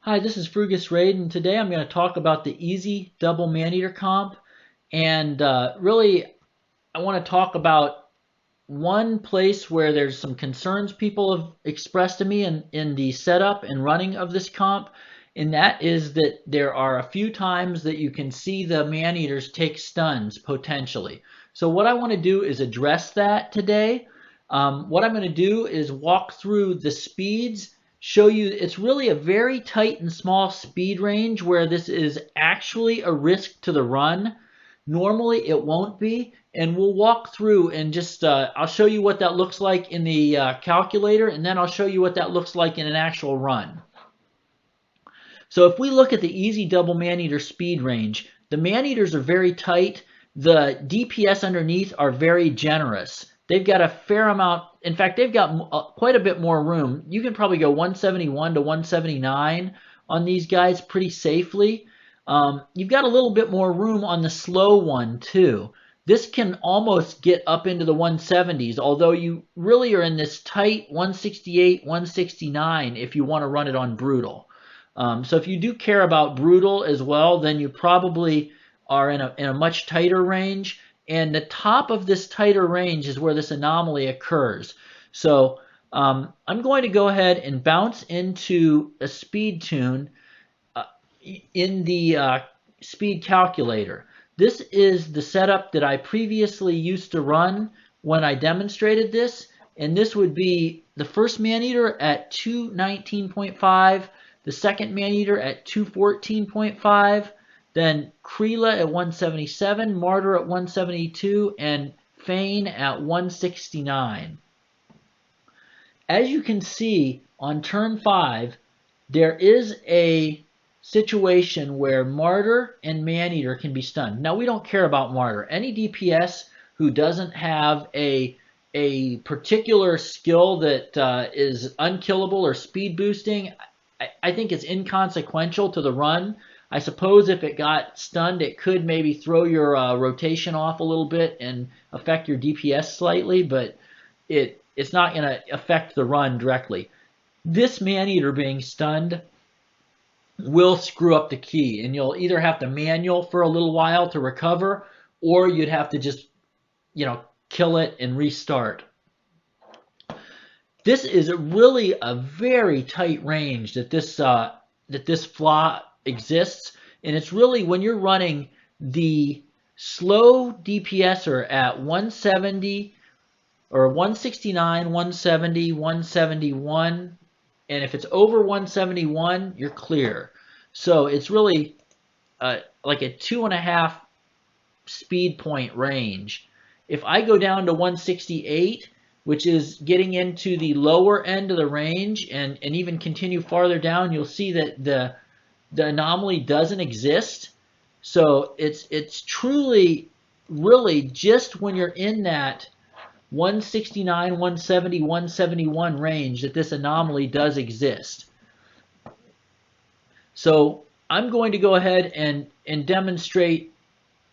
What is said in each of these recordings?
Hi, this is Frugus Raid, and today I'm going to talk about the easy double Maneater comp. And really, I want to talk about one place where there's some concerns people have expressed to me in the setup and running of this comp, and that is that there are a few times that you can see the Maneaters take stuns potentially. So what I want to do is address that today. What I'm going to do is walk through the speeds, show you it's really a very tight and small speed range where this is actually a risk to the run. Normally it won't be, and we'll walk through and just I'll show you what that looks like in the calculator, and then I'll show you what that looks like in an actual run. So if we look at the easy double Maneater speed range, the Maneaters are very tight. The DPS underneath are very generous. They've got a fair amount. In fact, they've got quite a bit more room. You can probably go 171 to 179 on these guys pretty safely. You've got a little bit more room on the slow one too. This can almost get up into the 170s, although you really are in this tight 168, 169 if you want to run it on brutal. So if you do care about brutal as well, then you probably are in a much tighter range. And the top of this tighter range is where this anomaly occurs. So I'm going to go ahead and bounce into a speed tune in the speed calculator. This is the setup that I previously used to run when I demonstrated this. And this would be the first Maneater at 219.5, the second Maneater at 214.5, then Kreela at 177, Martyr at 172, and Fayne at 169. As you can see on turn 5, there is a situation where Martyr and Maneater can be stunned. Now we don't care about Martyr. Any DPS who doesn't have a particular skill that is unkillable or speed boosting, I think it's inconsequential to the run. I suppose if it got stunned, it could maybe throw your rotation off a little bit and affect your DPS slightly, but it's not going to affect the run directly. This Maneater being stunned will screw up the key, and you'll either have to manual for a little while to recover, or you'd have to just, kill it and restart. This is really a very tight range that this flaw exists, and it's really when you're running the slow DPSer at 170 or 169, 170, 171, and if it's over 171, you're clear. So it's really like a 2.5 speed point range. If I go down to 168, which is getting into the lower end of the range, and even continue farther down, you'll see that the anomaly doesn't exist. So it's truly, really just when you're in that 169, 170, 171 range that this anomaly does exist. So I'm going to go ahead and demonstrate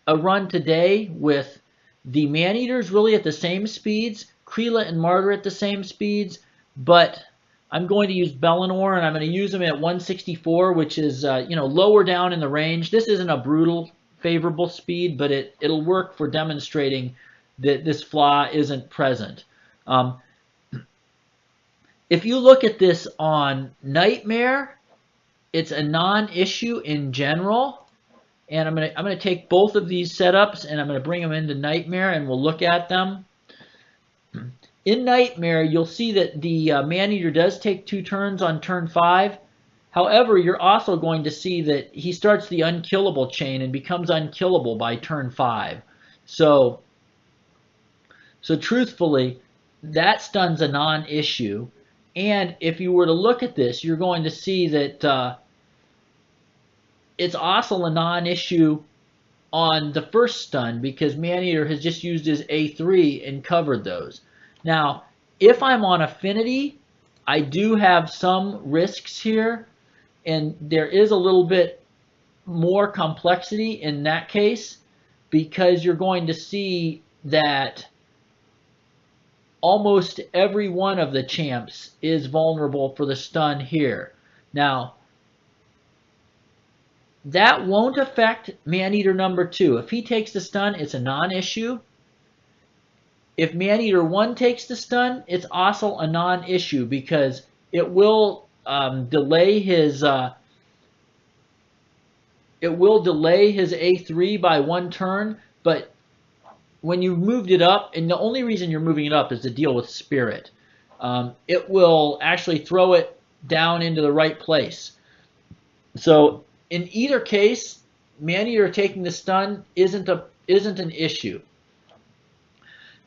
a run today with the Maneaters really at the same speeds, Kreela and Martyr at the same speeds, but I'm going to use Belanor, and I'm going to use them at 164, which is lower down in the range. This isn't a brutal favorable speed, but it'll work for demonstrating that this flaw isn't present. If you look at this on Nightmare, it's a non-issue in general. And I'm gonna take both of these setups and I'm gonna bring them into Nightmare, and we'll look at them. In Nightmare, you'll see that the Maneater does take 2 turns on turn 5. However, you're also going to see that he starts the unkillable chain and becomes unkillable by turn 5. So truthfully, that stun's a non-issue. And if you were to look at this, you're going to see that it's also a non-issue on the first stun because Maneater has just used his A3 and covered those. Now, if I'm on Affinity, I do have some risks here, and there is a little bit more complexity in that case because you're going to see that almost every one of the champs is vulnerable for the stun here. Now, that won't affect Maneater number 2. If he takes the stun, it's a non-issue. If Maneater 1 takes the stun, it's also a non-issue because it will delay his A3 by 1 turn, but when you moved it up, and the only reason you're moving it up is to deal with Spirit, it will actually throw it down into the right place. So in either case, Maneater taking the stun isn't an issue.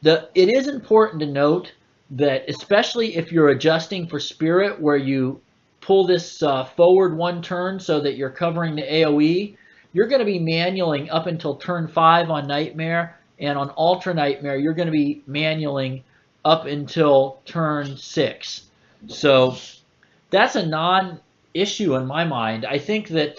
It is important to note that, especially if you're adjusting for Spirit, where you pull this forward 1 turn so that you're covering the AoE, you're going to be manualing up until turn 5 on Nightmare, and on Ultra Nightmare, you're going to be manualing up until turn 6. So that's a non-issue in my mind. I think that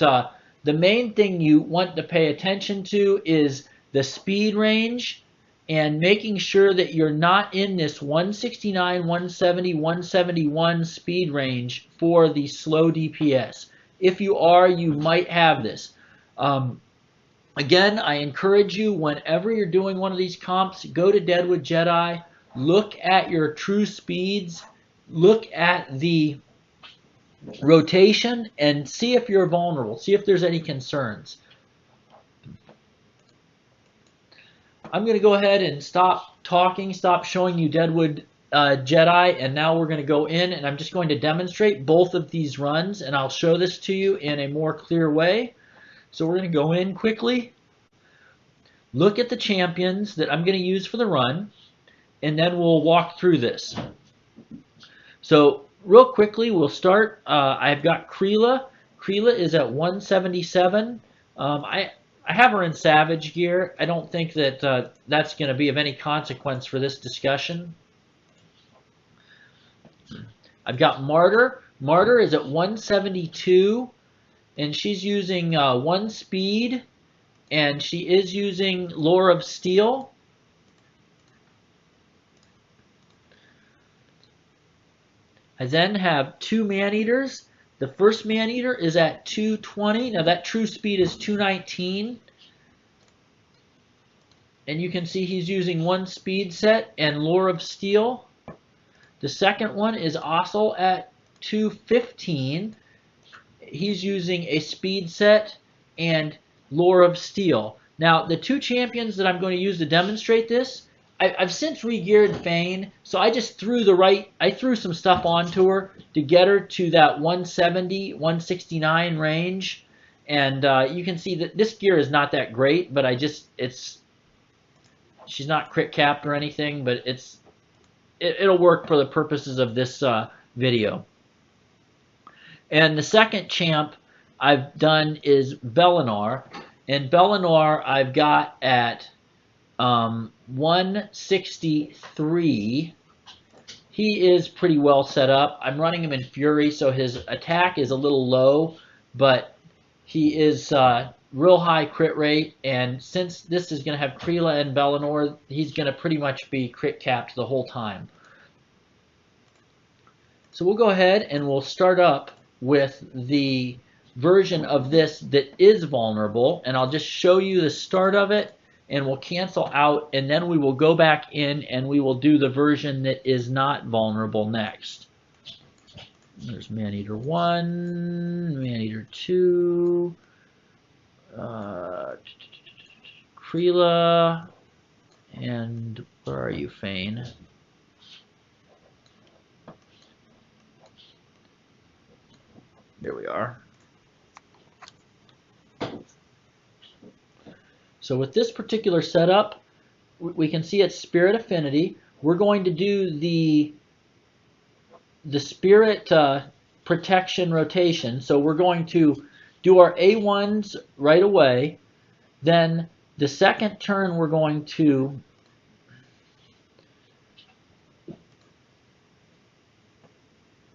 the main thing you want to pay attention to is the speed range and making sure that you're not in this 169, 170, 171 speed range for the slow DPS. If you are, you might have this. Again, I encourage you, whenever you're doing one of these comps, go to Deadwood Jedi, look at your true speeds, look at the rotation, and see if you're vulnerable, see if there's any concerns. I'm going to go ahead and stop talking, stop showing you Deadwood Jedi, and now we're going to go in, and I'm just going to demonstrate both of these runs, and I'll show this to you in a more clear way. So we're going to go in quickly, look at the champions that I'm going to use for the run, and then we'll walk through this. So real quickly, we'll start. I've got Kreela. Kreela is at 177. I have her in Savage gear. I don't think that that's going to be of any consequence for this discussion. I've got Martyr. Martyr is at 172. And she's using 1 speed, and she is using Lore of Steel. I then have 2 Maneaters. The first Maneater is at 220. Now that true speed is 219. And you can see he's using 1 speed set and Lore of Steel. The second one is also at 215. He's using a speed set and Lore of Steel. Now, the 2 champions that I'm going to use to demonstrate this, I've since regeared Fayne, so I just threw some stuff onto her to get her to that 170, 169 range. And you can see that this gear is not that great, but she's not crit capped or anything, but it'll work for the purposes of this video. And the second champ I've done is Belanor. And Belanor I've got at 163. He is pretty well set up. I'm running him in Fury, so his attack is a little low, but he is real high crit rate. And since this is going to have Kreela and Belanor, he's going to pretty much be crit capped the whole time. So we'll go ahead and we'll start up with the version of this that is vulnerable, and I'll just show you the start of it, and we'll cancel out, and then we will go back in and we will do the version that is not vulnerable next. There's Maneater 1, Maneater 2, Kreela, and where are you, Fayne? There we are. So with this particular setup, we can see it's Spirit Affinity. We're going to do the Spirit Protection rotation. So we're going to do our A1s right away. Then the second turn we're going to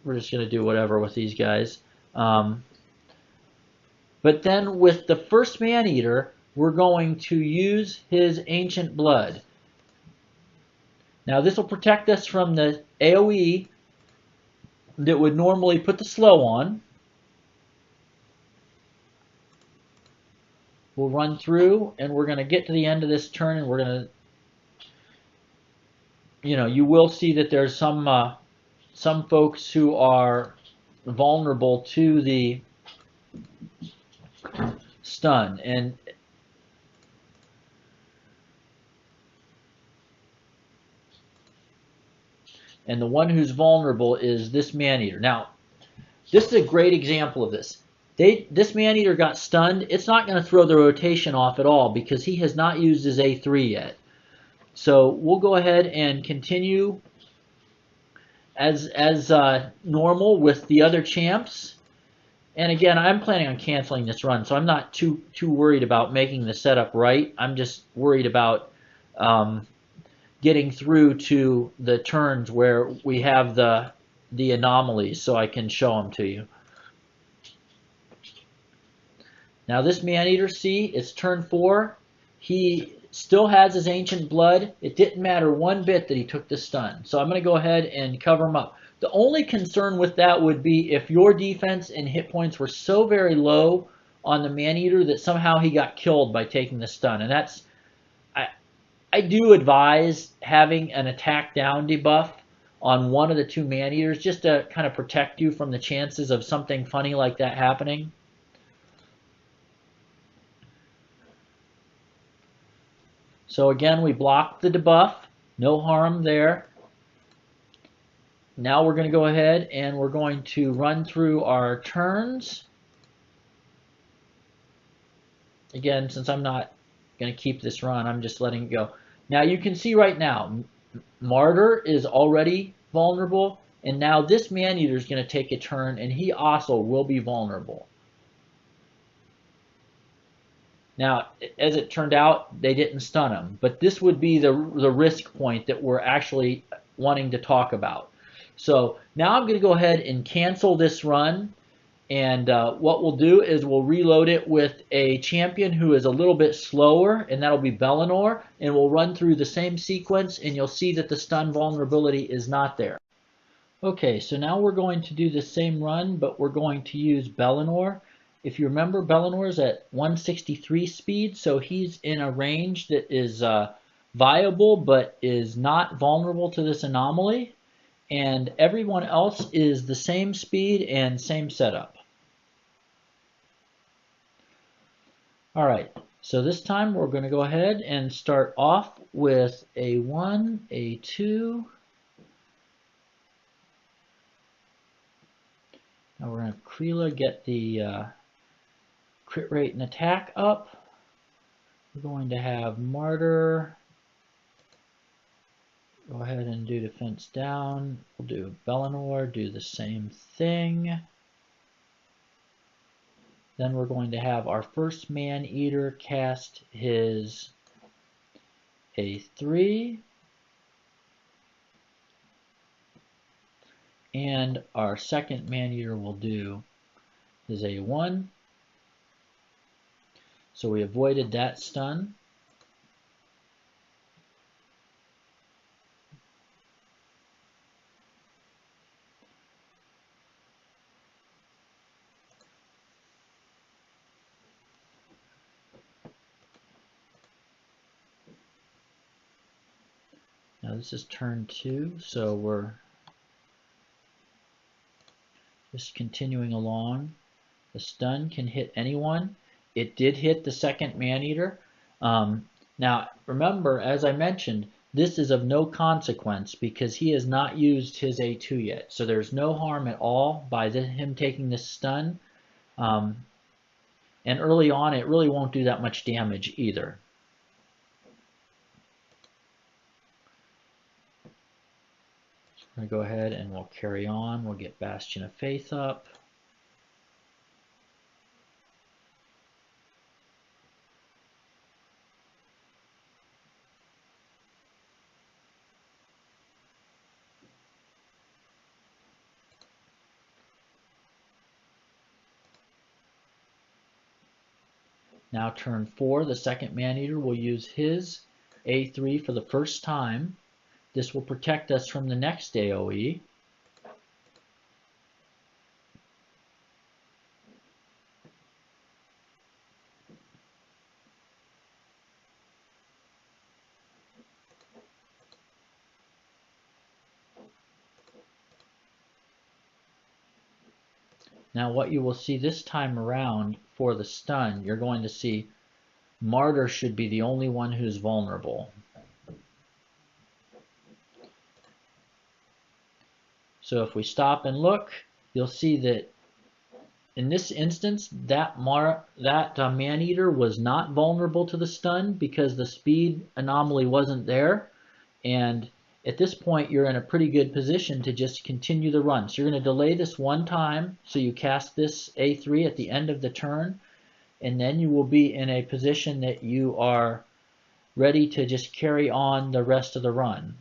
we're just going to do whatever with these guys. But then with the first Maneater, we're going to use his Ancient Blood. Now this will protect us from the AoE that would normally put the slow on. we'll run through, and we're going to get to the end of this turn, and we're going to, you will see that there's some folks who are vulnerable to the stun, and the one who's vulnerable is this Maneater. Now, this is a great example of this. This Maneater got stunned. It's not going to throw the rotation off at all because he has not used his A3 yet. So we'll go ahead and continue as normal with the other champs. And again, I'm planning on canceling this run, so I'm not too worried about making the setup right. I'm just worried about getting through to the turns where we have the anomalies, so I can show them to you. Now this Maneater, see, it's turn 4. He still has his Ancient Blood. It didn't matter one bit that he took the stun. So I'm going to go ahead and cover him up. The only concern with that would be if your defense and hit points were so very low on the Maneater that somehow he got killed by taking the stun. And that's, I do advise having an attack down debuff on one of the two Maneaters just to kind of protect you from the chances of something funny like that happening. So again, we blocked the debuff, no harm there. Now we're going to go ahead and we're going to run through our turns. Again, since I'm not going to keep this run, I'm just letting it go. Now you can see right now, Martyr is already vulnerable, and now this Maneater is going to take a turn, and he also will be vulnerable. Now, as it turned out, they didn't stun him, but this would be the risk point that we're actually wanting to talk about. So now I'm going to go ahead and cancel this run, and what we'll do is we'll reload it with a champion who is a little bit slower, and that'll be Belanor, and we'll run through the same sequence, and you'll see that the stun vulnerability is not there. Okay, so now we're going to do the same run, but we're going to use Belanor. If you remember, Belanor is at 163 speed, so he's in a range that is viable but is not vulnerable to this anomaly. And everyone else is the same speed and same setup. All right, so this time we're going to go ahead and start off with A1, A2. Now we're going to Kreela get the crit rate and attack up. We're going to have Martyr go ahead and do defense down. We'll do Belanor, do the same thing. Then we're going to have our first Maneater cast his A3. And our second Maneater will do his A1. So we avoided that stun. Now this is turn 2, so we're just continuing along. The stun can hit anyone. It did hit the second Maneater. Now remember, as I mentioned, this is of no consequence because he has not used his A2 yet. So there's no harm at all by him taking this stun. And early on, it really won't do that much damage either. We're going to go ahead and we'll carry on. We'll get Bastion of Faith up. Now turn 4, the second Maneater will use his A3 for the first time. This will protect us from the next AoE. Now what you will see this time around for the stun, you're going to see Martyr should be the only one who's vulnerable. So if we stop and look, you'll see that in this instance, that Maneater was not vulnerable to the stun because the speed anomaly wasn't there. And at this point, you're in a pretty good position to just continue the run. So you're going to delay this one time. So you cast this A3 at the end of the turn. And then you will be in a position that you are ready to just carry on the rest of the run.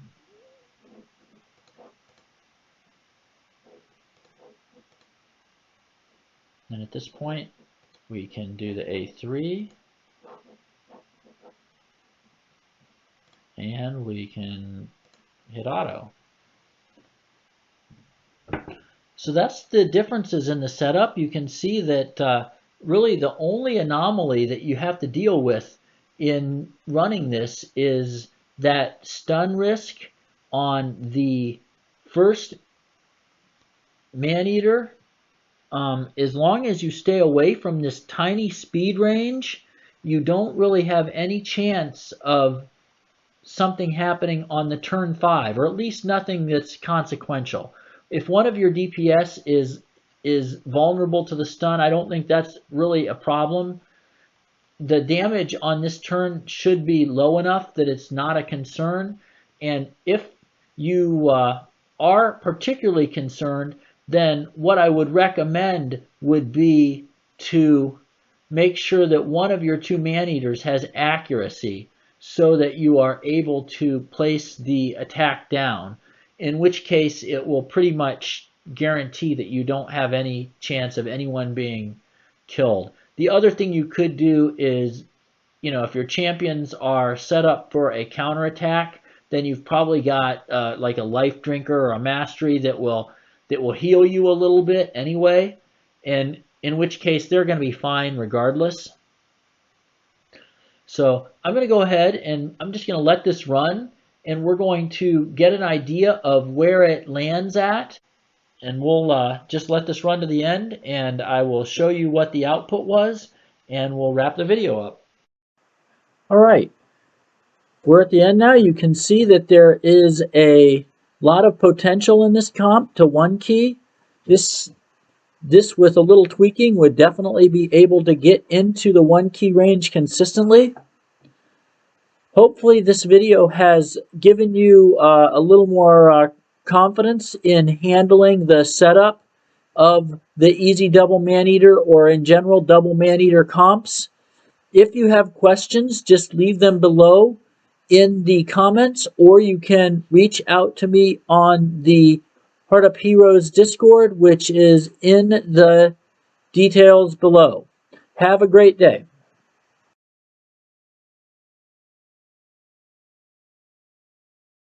And at this point, we can do the A3. And we can hit auto. So that's the differences in the setup. You can see that really the only anomaly that you have to deal with in running this is that stun risk on the first Maneater. As long as you stay away from this tiny speed range, you don't really have any chance of something happening on the turn 5, or at least nothing that's consequential. If one of your DPS is vulnerable to the stun, I don't think that's really a problem. The damage on this turn should be low enough that it's not a concern. And if you are particularly concerned, then what I would recommend would be to make sure that one of your two Maneaters has accuracy so that you are able to place the attack down, in which case it will pretty much guarantee that you don't have any chance of anyone being killed. The other thing you could do is, if your champions are set up for a counterattack, then you've probably got like a life drinker or a mastery that will heal you a little bit anyway, and in which case they're going to be fine regardless. So I'm going to go ahead and I'm just going to let this run, and we're going to get an idea of where it lands at, and we'll just let this run to the end, and I will show you what the output was, and we'll wrap the video up. All right, we're at the end now. You can see that there is a lot of potential in this comp to 1 key. This with a little tweaking would definitely be able to get into the 1 key range consistently. Hopefully this video has given you a little more confidence in handling the setup of the easy Double Maneater, or in general Double Maneater comps. If you have questions, just leave them below in the comments, or you can reach out to me on the Heart Up Heroes Discord, which is in the details below. Have a great day.